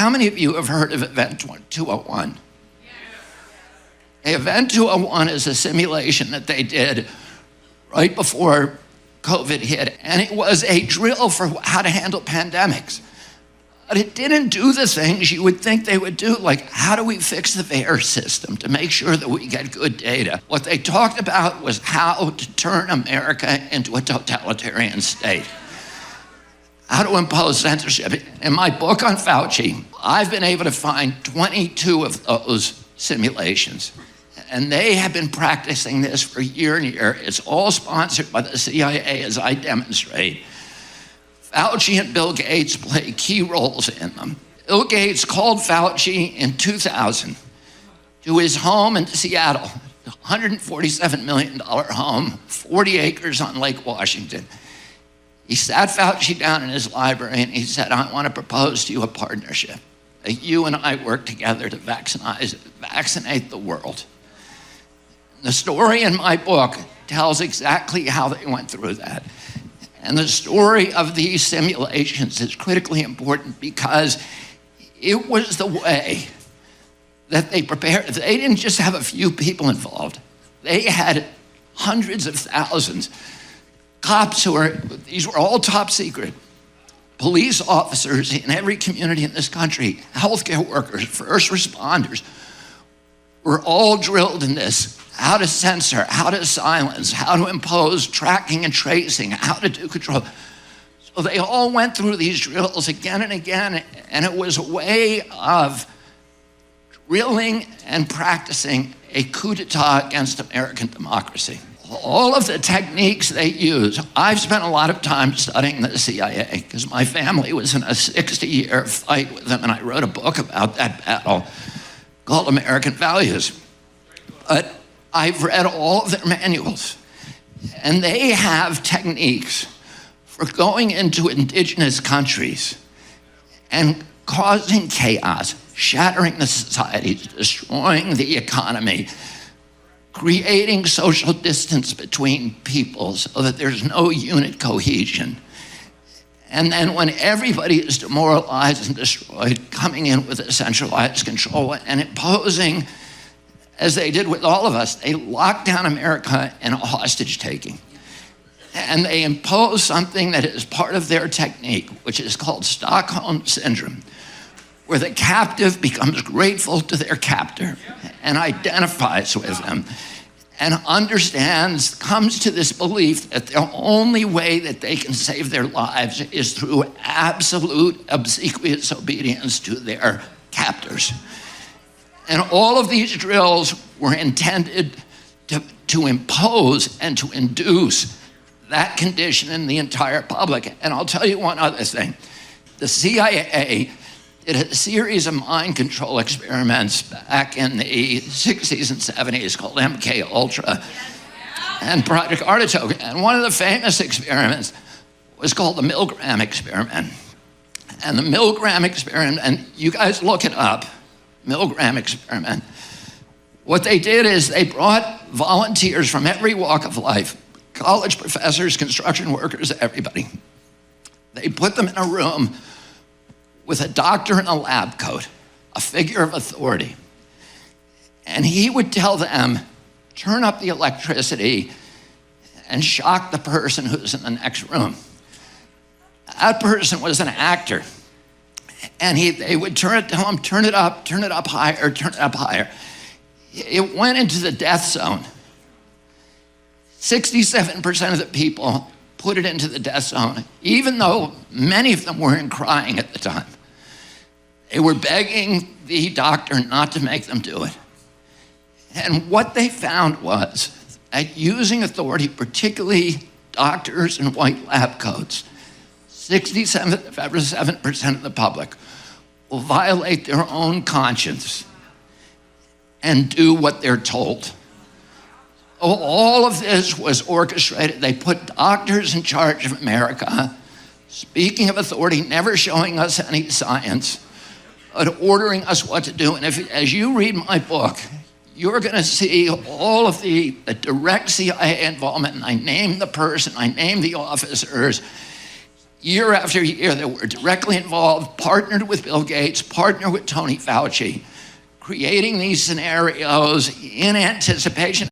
How many of you have heard of Event 201? Event 201 is a simulation that they did right before COVID hit, and it was a drill for how to handle pandemics. But it didn't do the things you would think they would do, like how do we fix the VAERS system to make sure that we get good data? What they talked about was how to turn America into a totalitarian state, how to impose censorship. In my book on Fauci, I've been able to find 22 of those simulations. And they have been practicing this for year and year. It's all sponsored by the CIA, as I demonstrate. Fauci and Bill Gates play key roles in them. Bill Gates called Fauci in 2000 to his home in Seattle, $147 million home, 40 acres on Lake Washington. He sat Fauci down in his library and he said, I want to propose to you a partnership. That you and I work together to vaccinate the world. The story in my book tells exactly how they went through that. And the story of these simulations is critically important because it was the way that they prepared. They didn't just have a few people involved. They had hundreds of thousands. Cops these were all top secret. Police officers in every community in this country, healthcare workers, first responders, were all drilled in this. How to censor, how to silence, how to impose tracking and tracing, how to do control. So they all went through these drills again and again, and it was a way of drilling and practicing a coup d'etat against American democracy. All of the techniques they use, I've spent a lot of time studying the CIA because my family was in a 60-year fight with them, and I wrote a book about that battle called American Values. But I've read all of their manuals, and they have techniques for going into indigenous countries and causing chaos, shattering the societies, destroying the economy, creating social distance between people so that there's no unit cohesion. And then when everybody is demoralized and destroyed, coming in with a centralized control and imposing, as they did with all of us, they locked down America in a hostage taking. And they impose something that is part of their technique, which is called Stockholm Syndrome, where the captive becomes grateful to their captor and identifies with them and understands, comes to this belief that the only way that they can save their lives is through absolute obsequious obedience to their captors. And all of these drills were intended to impose and to induce that condition in the entire public. And I'll tell you one other thing. The CIA did a series of mind control experiments back in the 60s and 70s called MK Ultra and Project Artichoke. And one of the famous experiments was called the Milgram experiment. And the Milgram experiment, and you guys look it up, Milgram experiment. What they did is they brought volunteers from every walk of life, college professors, construction workers, everybody. They put them in a room with a doctor in a lab coat, a figure of authority. And he would tell them, turn up the electricity and shock the person who's in the next room. That person was an actor. And they would tell him, turn it up higher, turn it up higher. It went into the death zone. 67% of the people put it into the death zone, even though many of them weren't crying at the time. They were begging the doctor not to make them do it. And what they found was that using authority, particularly doctors in white lab coats, 67% of the public will violate their own conscience and do what they're told. All of this was orchestrated. They put doctors in charge of America, speaking of authority, never showing us any science, but ordering us what to do. And as you read my book, you're going to see all of the direct CIA involvement. And I name the person, I name the officers. year after year that were directly involved, partnered with Bill Gates, partnered with Tony Fauci, creating these scenarios in anticipation.